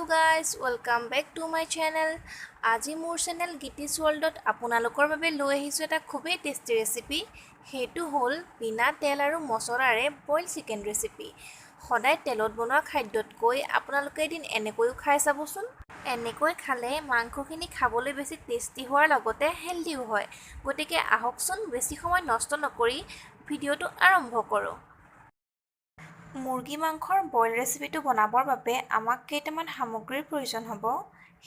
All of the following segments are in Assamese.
Hello guys, welcome back to my channel. আজি মোৰ চেনেল গীতিছ ৱৰ্ল্ডত আপোনালোকৰ বাবে লৈ আহিছোঁ এটা খুবেই টেষ্টি ৰেচিপি। সেইটো হ'ল বিনা তেল আৰু মছলাৰে বইল চিকেন ৰেচিপি। সদায় তেলত বনোৱা খাদ্যতকৈ আপোনালোকে এদিন এনেকৈও খাই চাবচোন। এনেকৈ খালে মাংসখিনি খাবলৈ বেছি টেষ্টি হোৱাৰ লগতে হেলদিও হয়। গতিকে আহকচোন বেছি সময় নষ্ট নকৰি ভিডিঅ'টো আৰম্ভ কৰোঁ। মুৰ্গী মাংসৰ বইল ৰেচিপিটো বনাবৰ বাবে আমাক কেইটামান সামগ্ৰীৰ প্ৰয়োজন হ'ব।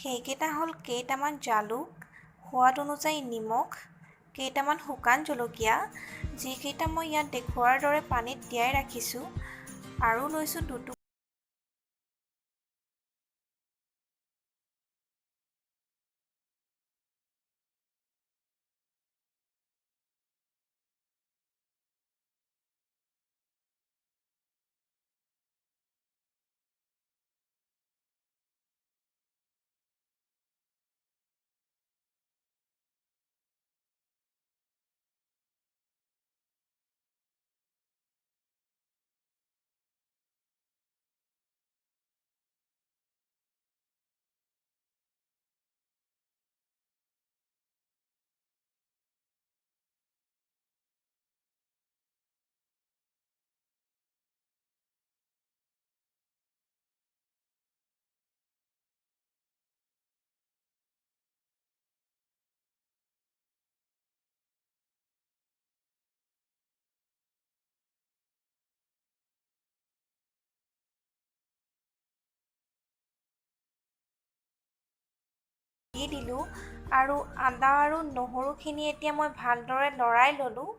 সেইকেইটা হ'ল কেইটামান জালুক, সোৱাদ অনুযায়ী নিমখ, কেইটামান শুকান জলকীয়া, যিকেইটা মই ইয়াত দেখুওৱাৰ দৰে পানীত তিয়াই ৰাখিছোঁ, আৰু লৈছোঁ দুটুকুৰা দি দিলোঁ, আৰু আদা আৰু নহৰুখিনি এতিয়া মই ভালদৰে লৰাই ল'লোঁ।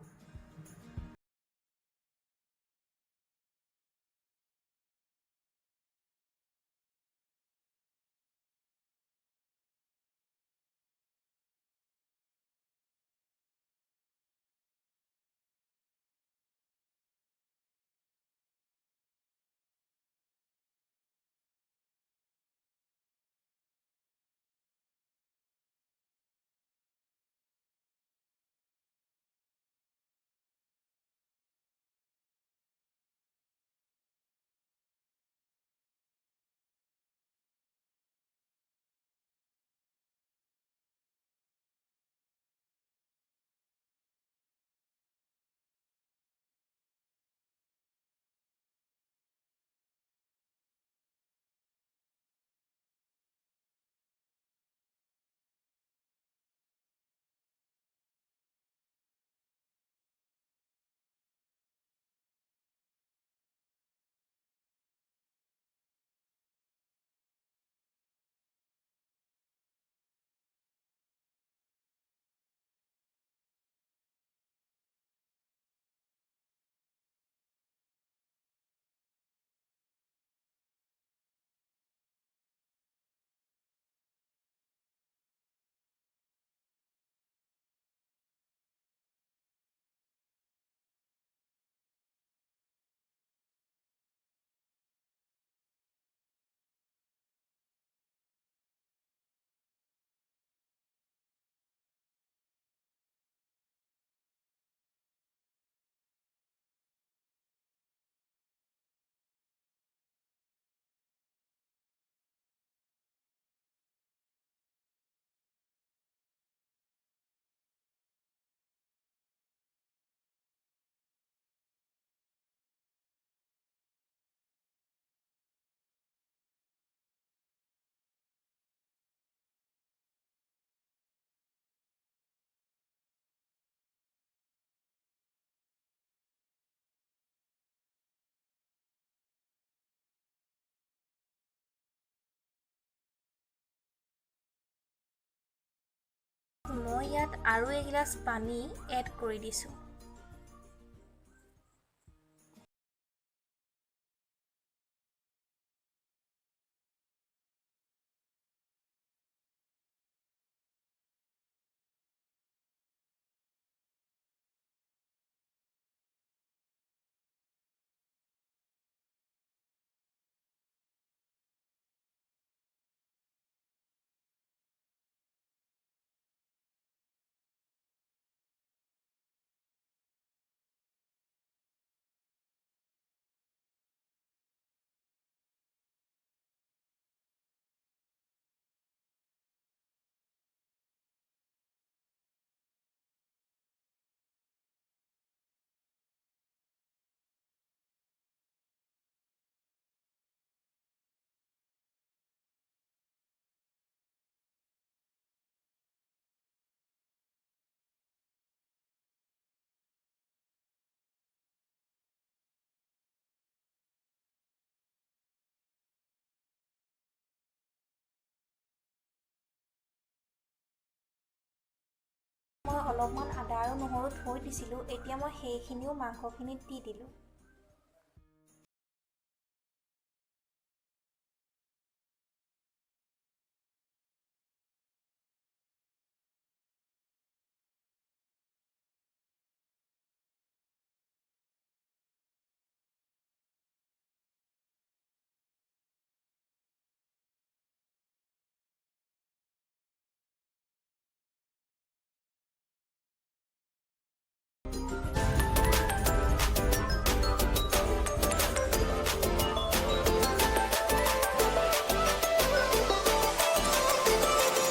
মই ইয়াত আৰু এগিলাচ পানী এড কৰি দিছোঁ। অলপমান আদা আৰু নহৰু থৈ দিছিলোঁ, এতিয়া মই সেইখিনিও মাংসখিনিত দি দিলোঁ।